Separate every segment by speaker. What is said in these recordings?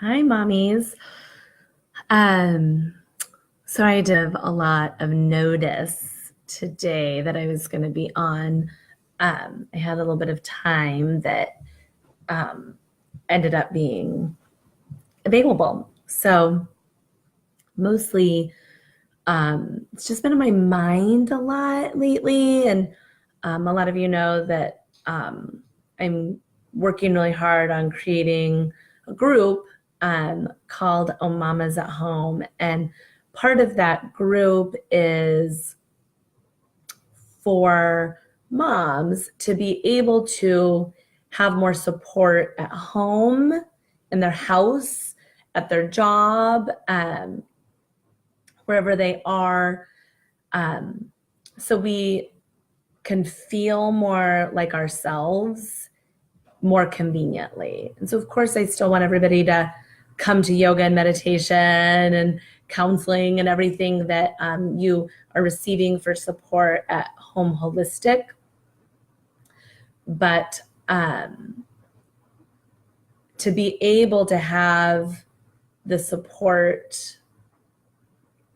Speaker 1: Hi, mommies. Um, so I did have a lot of notice today that I was going to be on. I had a little bit of time that um, ended up being available. So mostly, it's just been on my mind a lot lately, and a lot of you know that I'm working really hard on creating a group called Oh Mamas at Home. And part of that group is for moms to be able to have more support at home, in their house, at their job, wherever they are. Um, so we can feel more like ourselves more conveniently. And so, of course, I still want everybody to come to yoga and meditation and counseling and everything that you are receiving for support at Home Holistic. But to be able to have the support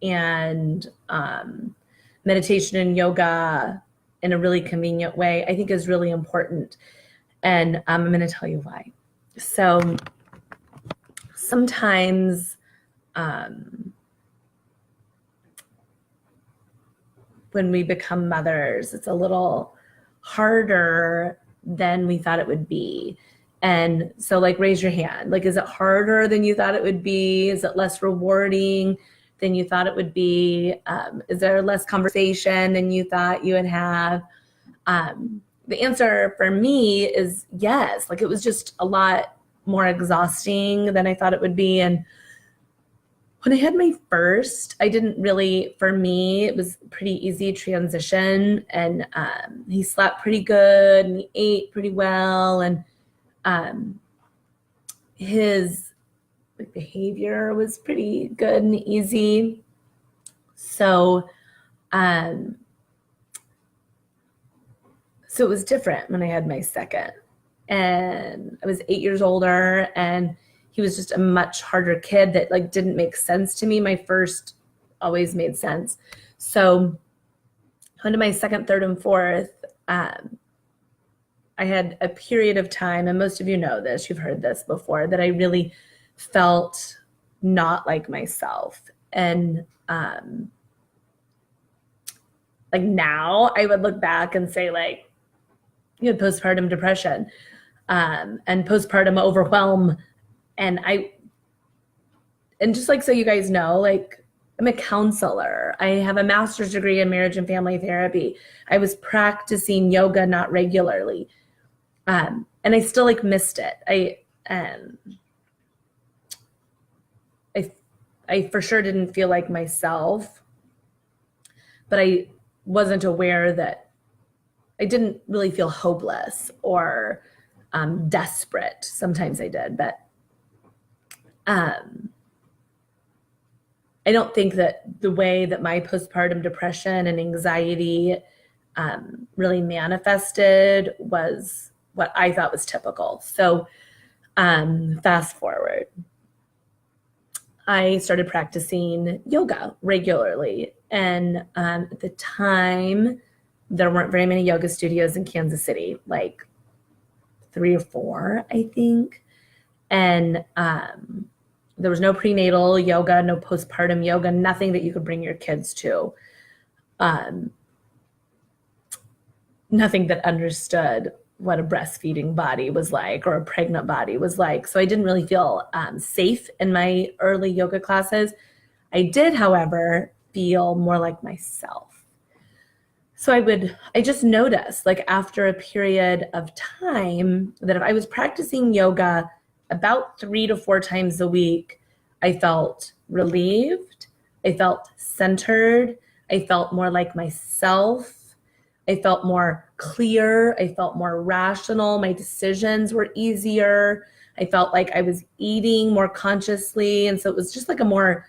Speaker 1: and meditation and yoga in a really convenient way, I think is really important. And I'm going to tell you why. So sometimes when we become mothers, it's a little harder than we thought it would be. And so, like, raise your hand. Like, is it harder than you thought it would be? Is it less rewarding than you thought it would be? Is there less conversation than you thought you would have? The answer for me is yes. Like, it was just a lot more exhausting than I thought it would be. And when I had my first, I didn't really, for me, it was a pretty easy transition. And he slept pretty good and he ate pretty well. And his behavior was pretty good and easy. So, so it was different when I had my second. And I was 8 years older, and he was just a much harder kid that like didn't make sense to me. My first always made sense. So onto my second, third, and fourth, I had a period of time, and most of you know this, you've heard this before, that I really felt not like myself. And like now I would look back and say, like, you had postpartum depression and postpartum overwhelm. And just like, so you guys know, like, I'm a counselor. I have a master's degree in marriage and family therapy. I was practicing yoga, not regularly. And I still like missed it. I for sure didn't feel like myself, but I wasn't aware that I didn't really feel hopeless or desperate. Sometimes I did, but I don't think that the way that my postpartum depression and anxiety really manifested was what I thought was typical. So fast forward, I started practicing yoga regularly. And at the time, there weren't very many yoga studios in Kansas City, like 3 or 4, I think. And there was no prenatal yoga, no postpartum yoga, nothing that you could bring your kids to. Nothing that understood what a breastfeeding body was like or a pregnant body was like. So I didn't really feel safe in my early yoga classes. I did, however, feel more like myself. So I just noticed, like, after a period of time, that if I was practicing yoga about 3 to 4 times a week, I felt relieved, I felt centered, I felt more like myself, I felt more clear, I felt more rational, my decisions were easier, I felt like I was eating more consciously. And so it was just like a more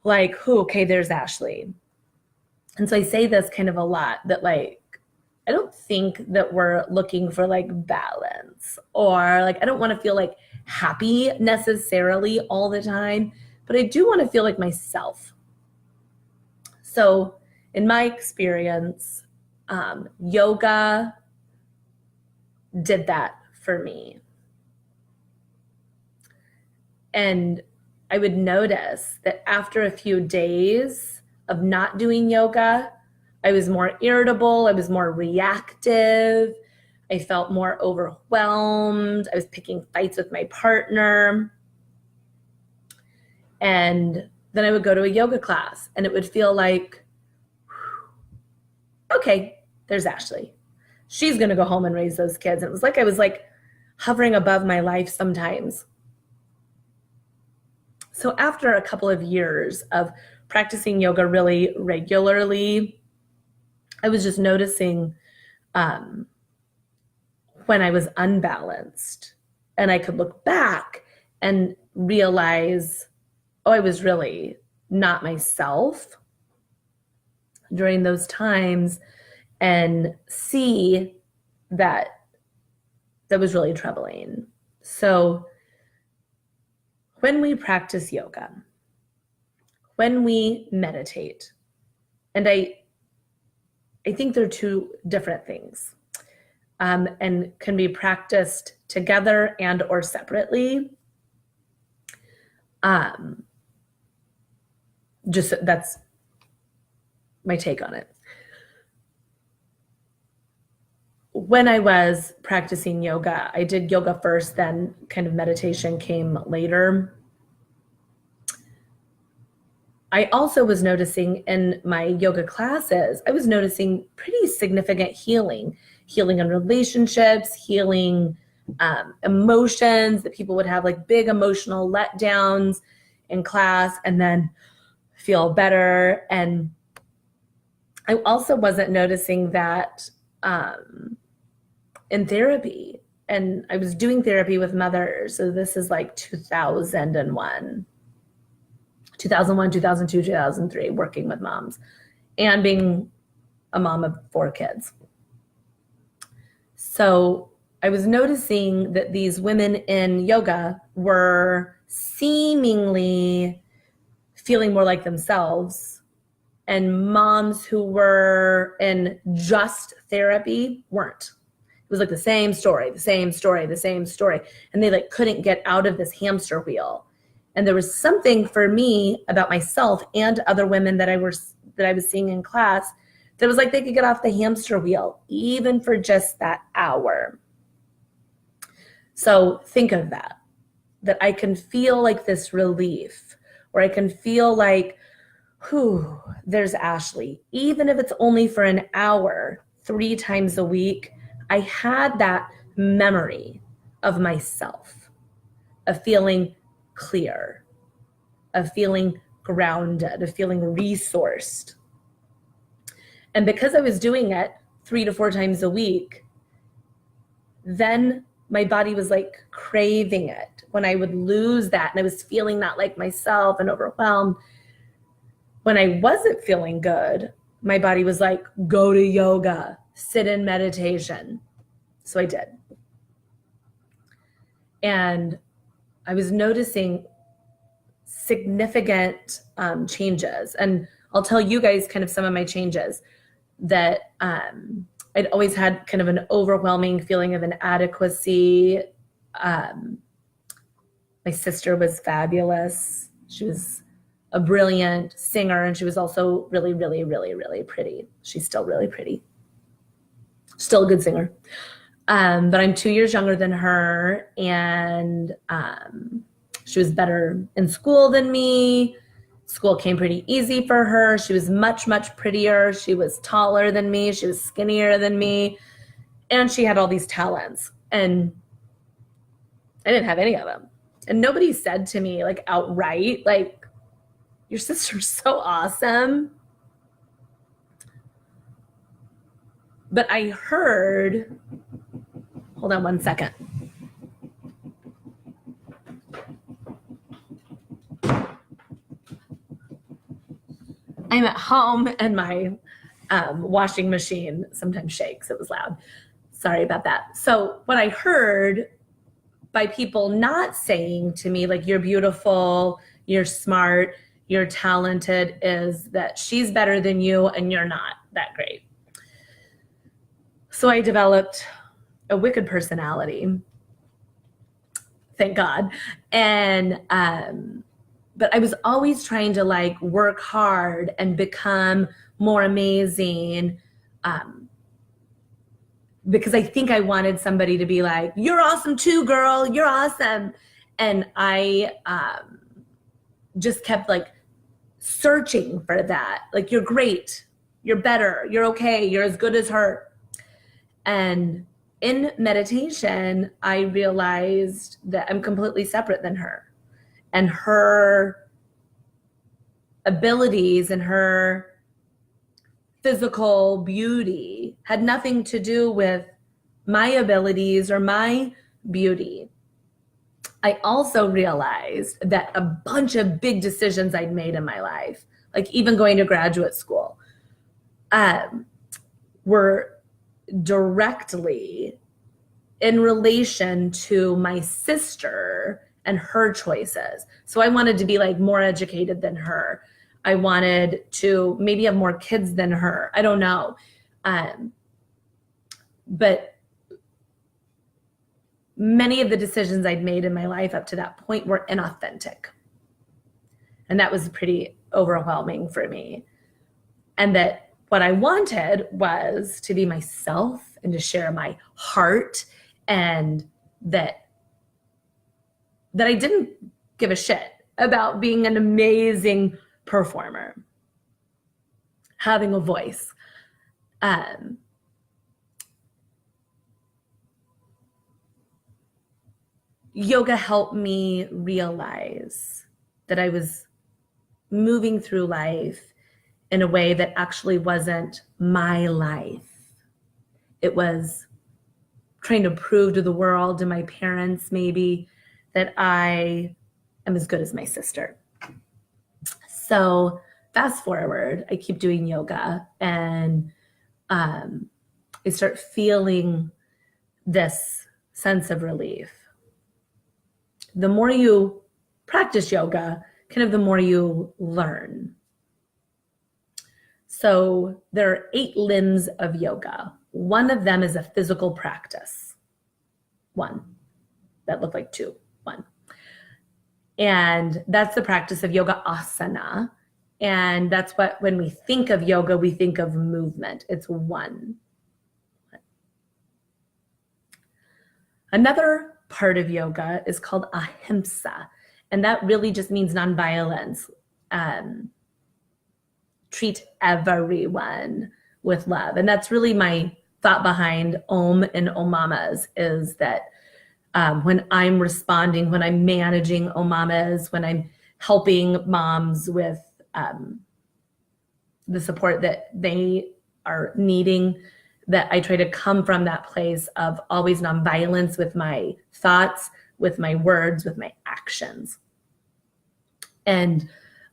Speaker 1: like, okay, there's Ashley. And so I say this kind of a lot, that like I don't think that we're looking for like balance, or like I don't want to feel like happy necessarily all the time, but I do want to feel like myself. So, in my experience, yoga did that for me. And I would notice that after a few days of not doing yoga, I was more irritable, I was more reactive, I felt more overwhelmed, I was picking fights with my partner. And then I would go to a yoga class and it would feel like, okay, there's Ashley. She's going to go home and raise those kids. And it was like I was like hovering above my life sometimes. So after a couple of years of practicing yoga really regularly, I was just noticing when I was unbalanced, and I could look back and realize, oh, I was really not myself during those times, and see that that was really troubling. So when we practice yoga, when we meditate, and I think they're two different things, and can be practiced together and or separately. Just that's my take on it. When I was practicing yoga, I did yoga first, then kind of meditation came later. I also was noticing in my yoga classes, I was noticing pretty significant healing in relationships, healing emotions, that people would have like big emotional letdowns in class and then feel better. And I also wasn't noticing that in therapy. And I was doing therapy with mothers. So this is like 2001, 2002, 2003, working with moms and being a mom of 4 kids. So I was noticing that these women in yoga were seemingly feeling more like themselves, and moms who were in just therapy weren't. It was like the same story. And they like couldn't get out of this hamster wheel. And there was something for me about myself and other women that I was seeing in class that was like they could get off the hamster wheel even for just that hour. So think of that I can feel like this relief, or I can feel like, whew, there's Ashley. Even if it's only for an hour, 3 times a week, I had that memory of myself, of feeling clear, of feeling grounded, of feeling resourced. And because I was doing it 3 to 4 times a week, then my body was like craving it. When I would lose that and I was feeling not like myself and overwhelmed, when I wasn't feeling good, my body was like, go to yoga, sit in meditation. So I did. And I was noticing significant changes. And I'll tell you guys kind of some of my changes. That I'd always had kind of an overwhelming feeling of inadequacy. My sister was fabulous. She was a brilliant singer, and she was also really, really, really, really pretty. She's still really pretty. Still a good singer. But I'm 2 years younger than her, and she was better in school than me. School came pretty easy for her. She was much, much prettier. She was taller than me. She was skinnier than me. And she had all these talents. And I didn't have any of them. And nobody said to me like outright, like, your sister's so awesome. But I heard, hold on one second. I'm at home and my washing machine sometimes shakes. It was loud. Sorry about that. So what I heard by people not saying to me, like, you're beautiful, you're smart, you're talented, is that she's better than you and you're not that great. So I developed a wicked personality, thank God. And, but I was always trying to like work hard and become more amazing, because I think I wanted somebody to be like, you're awesome too, girl, you're awesome. And I just kept like searching for that. Like, you're great, you're better, you're okay, you're as good as her. And in meditation, I realized that I'm completely separate than her. And her abilities and her physical beauty had nothing to do with my abilities or my beauty. I also realized that a bunch of big decisions I'd made in my life, like even going to graduate school, were directly in relation to my sister and her choices. So I wanted to be like more educated than her. I wanted to maybe have more kids than her. I don't know. But many of the decisions I'd made in my life up to that point were inauthentic. And that was pretty overwhelming for me. And that what I wanted was to be myself and to share my heart, and that I didn't give a shit about being an amazing performer, having a voice. Yoga helped me realize that I was moving through life in a way that actually wasn't my life. It was trying to prove to the world, to my parents maybe, that I am as good as my sister. So fast forward, I keep doing yoga, and I start feeling this sense of relief. The more you practice yoga, kind of the more you learn. So there are 8 limbs of yoga. One of them is a physical practice. One. That looked like 2. 1. And that's the practice of yoga asana. And that's what, when we think of yoga, we think of movement. It's 1. Another part of yoga is called ahimsa. And that really just means nonviolence. Treat everyone with love. And that's really my thought behind Om and Omamas, is that when I'm responding, when I'm managing Omamas, when I'm helping moms with the support that they are needing, that I try to come from that place of always nonviolence with my thoughts, with my words, with my actions. And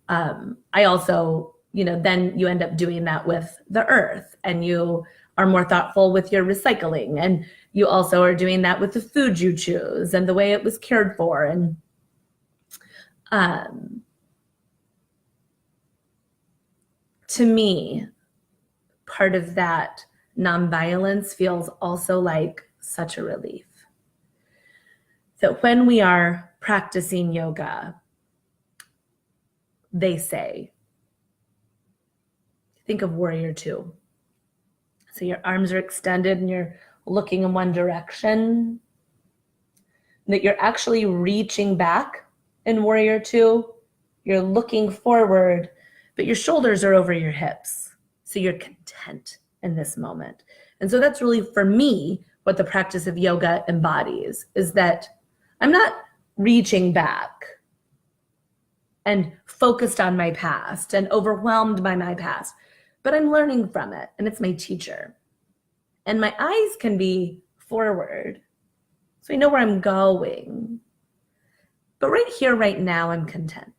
Speaker 1: I also, then you end up doing that with the earth, and you are more thoughtful with your recycling, and you also are doing that with the food you choose and the way it was cared for. And to me, part of that nonviolence feels also like such a relief. That when we are practicing yoga, they say, think of warrior 2. So your arms are extended and you're looking in one direction. That you're actually reaching back in warrior 2. You're looking forward, but your shoulders are over your hips. So you're content in this moment. And so that's really, for me, what the practice of yoga embodies, is that I'm not reaching back and focused on my past and overwhelmed by my past, but I'm learning from it, and it's my teacher. And my eyes can be forward, so I know where I'm going. But right here, right now, I'm content.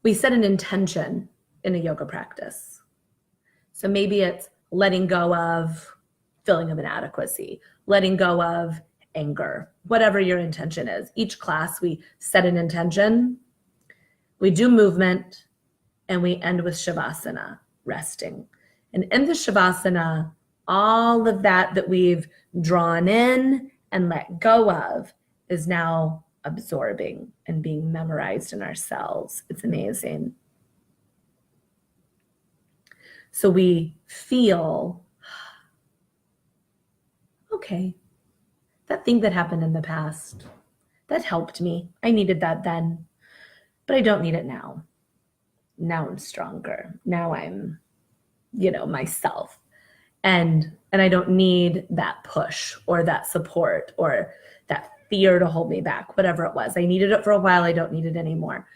Speaker 1: We set an intention in a yoga practice. So maybe it's letting go of feeling of inadequacy, letting go of anger, whatever your intention is. Each class, we set an intention, we do movement, and we end with Shavasana, resting. And in the Shavasana, all of that we've drawn in and let go of is now absorbing and being memorized in our cells. It's amazing. So we feel, okay, that thing that happened in the past, that helped me. I needed that then, but I don't need it now. Now I'm stronger. Now I'm, myself. And I don't need that push or that support or that fear to hold me back, whatever it was. I needed it for a while. I don't need it anymore.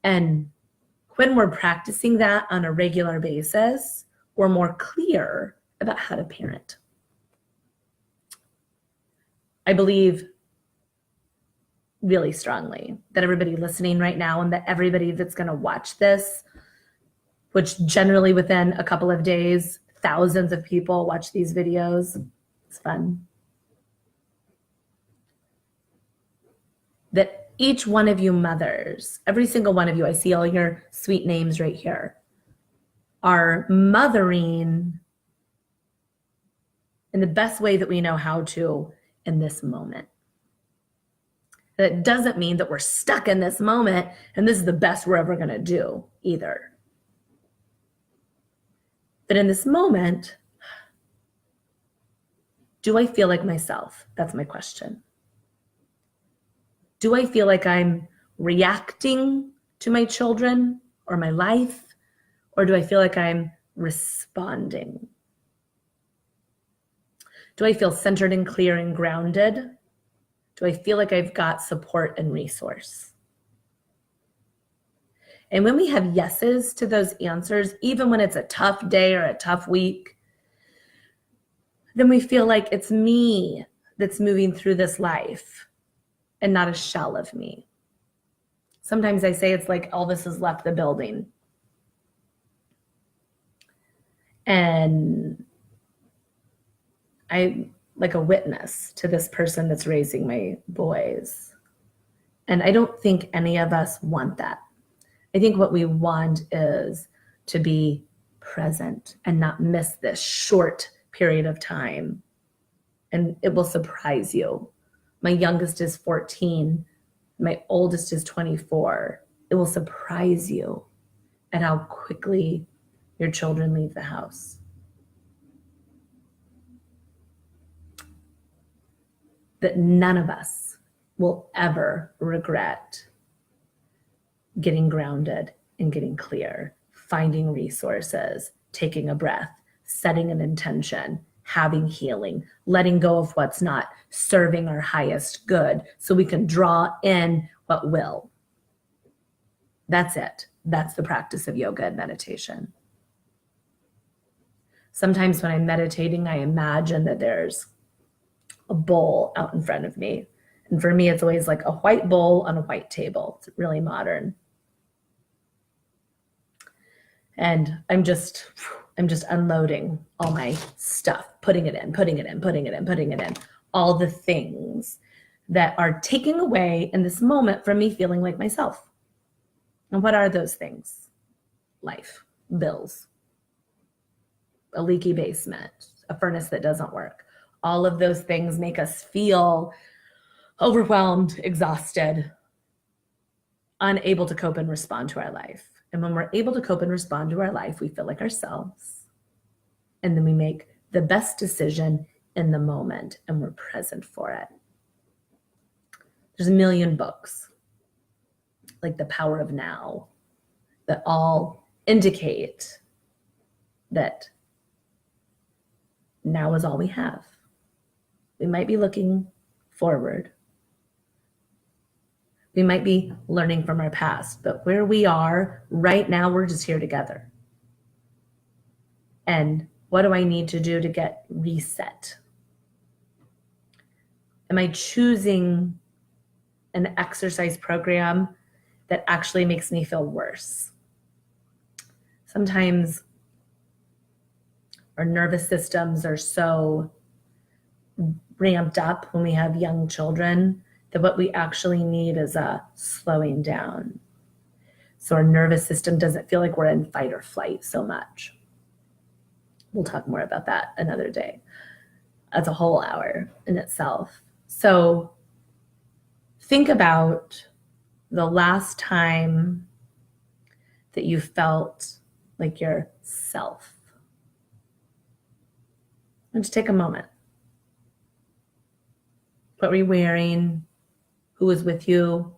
Speaker 1: And when we're practicing that on a regular basis, we're more clear about how to parent. I believe really strongly that everybody listening right now and that everybody that's going to watch this, which generally within a couple of days, thousands of people watch these videos. It's fun. That each one of you mothers, every single one of you, I see all your sweet names right here, are mothering in the best way that we know how to in this moment. That doesn't mean that we're stuck in this moment and this is the best we're ever going to do either. But in this moment, do I feel like myself? That's my question. Do I feel like I'm reacting to my children or my life? Or do I feel like I'm responding? Do I feel centered and clear and grounded? Do I feel like I've got support and resource? And when we have yeses to those answers, even when it's a tough day or a tough week, then we feel like it's me that's moving through this life and not a shell of me. Sometimes I say it's like Elvis has left the building. And I'm like a witness to this person that's raising my boys. And I don't think any of us want that. I think what we want is to be present and not miss this short period of time. And it will surprise you. My youngest is 14. My oldest is 24. It will surprise you at how quickly your children leave the house. That none of us will ever regret getting grounded and getting clear, finding resources, taking a breath, setting an intention, having healing, letting go of what's not serving our highest good so we can draw in what will. That's it. That's the practice of yoga and meditation. Sometimes when I'm meditating, I imagine that there's a bowl out in front of me. And for me, it's always like a white bowl on a white table. It's really modern. And I'm just unloading all my stuff, putting it in, all the things that are taking away in this moment from me feeling like myself. And what are those things? Life, bills, a leaky basement, a furnace that doesn't work. All of those things make us feel overwhelmed, exhausted, unable to cope and respond to our life. And when we're able to cope and respond to our life, we feel like ourselves. And then we make the best decision in the moment and we're present for it. There's a million books, like The Power of Now, that all indicate that now is all we have. We might be looking forward. We might be learning from our past, but where we are right now, we're just here together. And what do I need to do to get reset? Am I choosing an exercise program that actually makes me feel worse? Sometimes our nervous systems are so ramped up when we have young children that what we actually need is a slowing down. So our nervous system doesn't feel like we're in fight or flight so much. We'll talk more about that another day. That's a whole hour in itself. So think about the last time that you felt like yourself. And just take a moment. What were you wearing? Who was with you?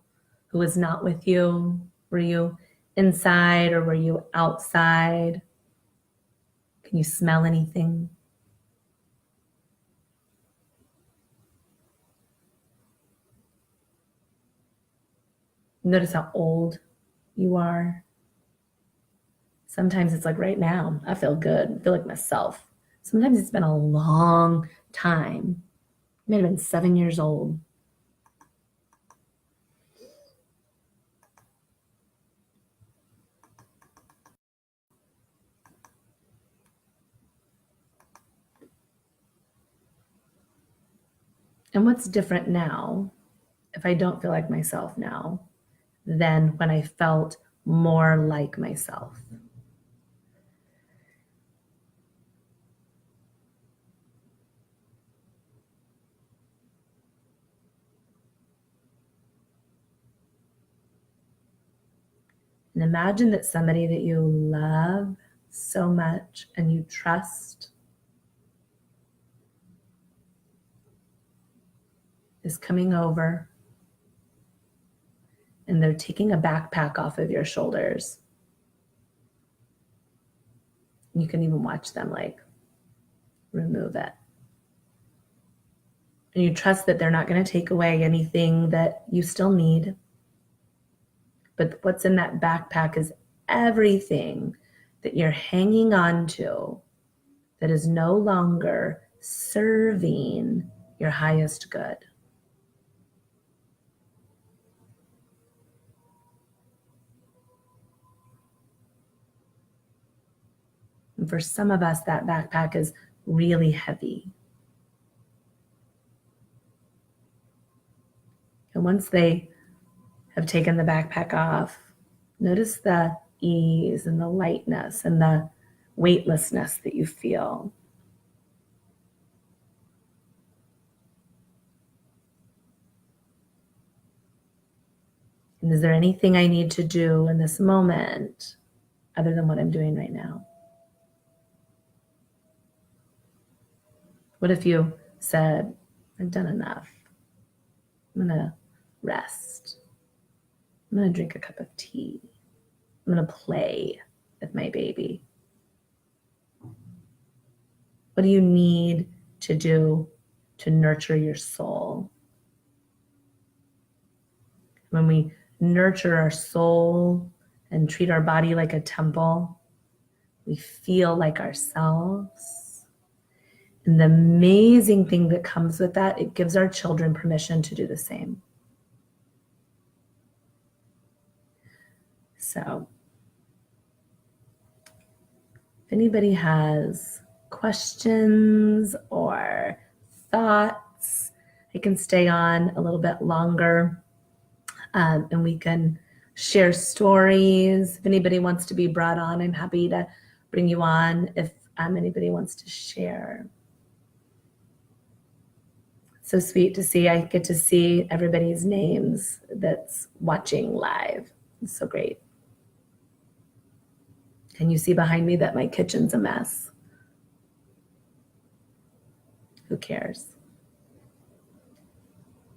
Speaker 1: Who was not with you? Were you inside or were you outside? Can you smell anything? Notice how old you are. Sometimes it's like right now, I feel good. I feel like myself. Sometimes it's been a long time. I may have been 7 years old. And what's different now, if I don't feel like myself now, than when I felt more like myself? And imagine that somebody that you love so much and you trust is coming over and they're taking a backpack off of your shoulders. You can even watch them like remove it. And you trust that they're not going to take away anything that you still need. But what's in that backpack is everything that you're hanging on to that is no longer serving your highest good. And for some of us, that backpack is really heavy. And once they have taken the backpack off, notice the ease and the lightness and the weightlessness that you feel. And is there anything I need to do in this moment other than what I'm doing right now? What if you said, I've done enough. I'm going to rest. I'm going to drink a cup of tea. I'm going to play with my baby. What do you need to do to nurture your soul? When we nurture our soul and treat our body like a temple, we feel like ourselves. And the amazing thing that comes with that, it gives our children permission to do the same. So, if anybody has questions or thoughts, I can stay on a little bit longer and we can share stories. If anybody wants to be brought on, I'm happy to bring you on if anybody wants to share. So sweet to see. I get to see everybody's names that's watching live. It's so great. Can you see behind me that my kitchen's a mess? Who cares?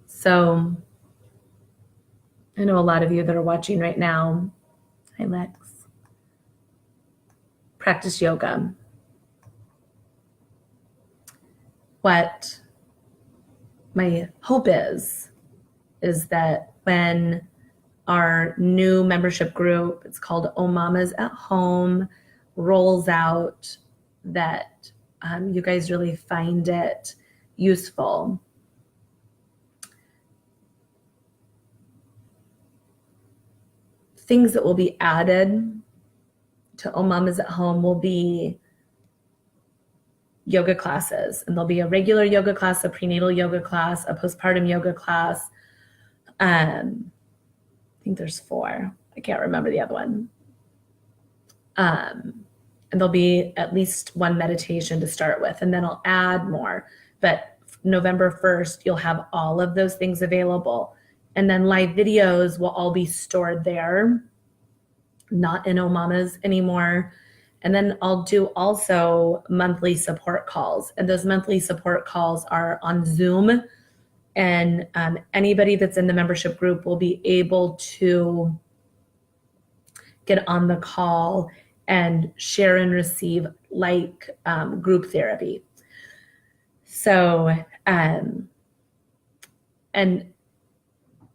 Speaker 1: So I know a lot of you that are watching right now. Hi, Lex. Practice yoga. What my hope is that when our new membership group, it's called Oh Mamas at Home, rolls out, that you guys really find it useful. Things that will be added to Oh Mamas at Home will be yoga classes, and there'll be a regular yoga class, a prenatal yoga class, a postpartum yoga class. I think there's 4. I can't remember the other one. And there'll be at least 1 meditation to start with, and then I'll add more. But November 1st, you'll have all of those things available. And then live videos will all be stored there, not in Oh Mamas anymore. And then I'll do also monthly support calls. And those monthly support calls are on Zoom. And anybody that's in the membership group will be able to get on the call and share and receive like group therapy. So,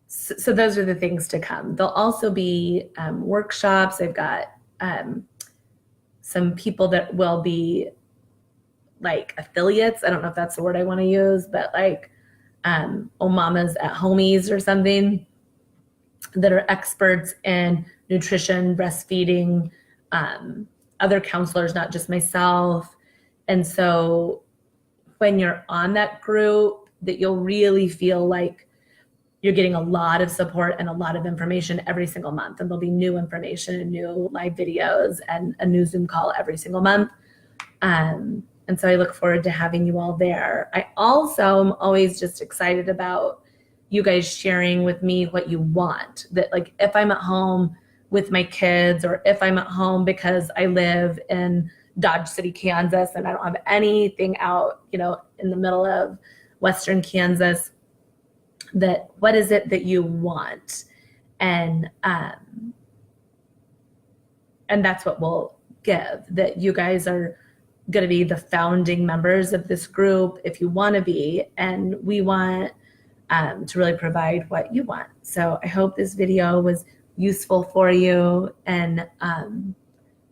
Speaker 1: so those are the things to come. There'll also be workshops. I've got some people that will be like affiliates. I don't know if that's the word I want to use, but like Oh Mamas at Homies or something, that are experts in nutrition, breastfeeding, other counselors, not just myself. And so when you're on that group, that you'll really feel like you're getting a lot of support and a lot of information every single month. And there'll be new information and new live videos and a new Zoom call every single month. And so I look forward to having you all there. I also am always just excited about you guys sharing with me what you want. That like if I'm at home with my kids, or if I'm at home because I live in Dodge City, Kansas, and I don't have anything out, you know, in the middle of Western Kansas, that what is it that you want? And that's what we'll give, that you guys are going to be the founding members of this group if you want to be, and we want to really provide what you want. So I hope this video was useful for you, and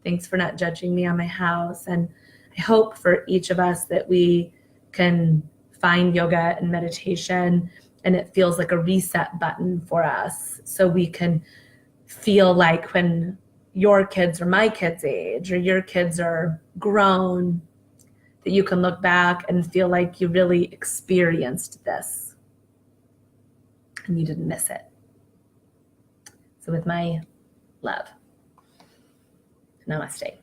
Speaker 1: thanks for not judging me on my house. And I hope for each of us that we can find yoga and meditation, and it feels like a reset button for us, so we can feel like when your kids are my kids' age, or your kids are grown, that you can look back and feel like you really experienced this and you didn't miss it. So with my love, namaste.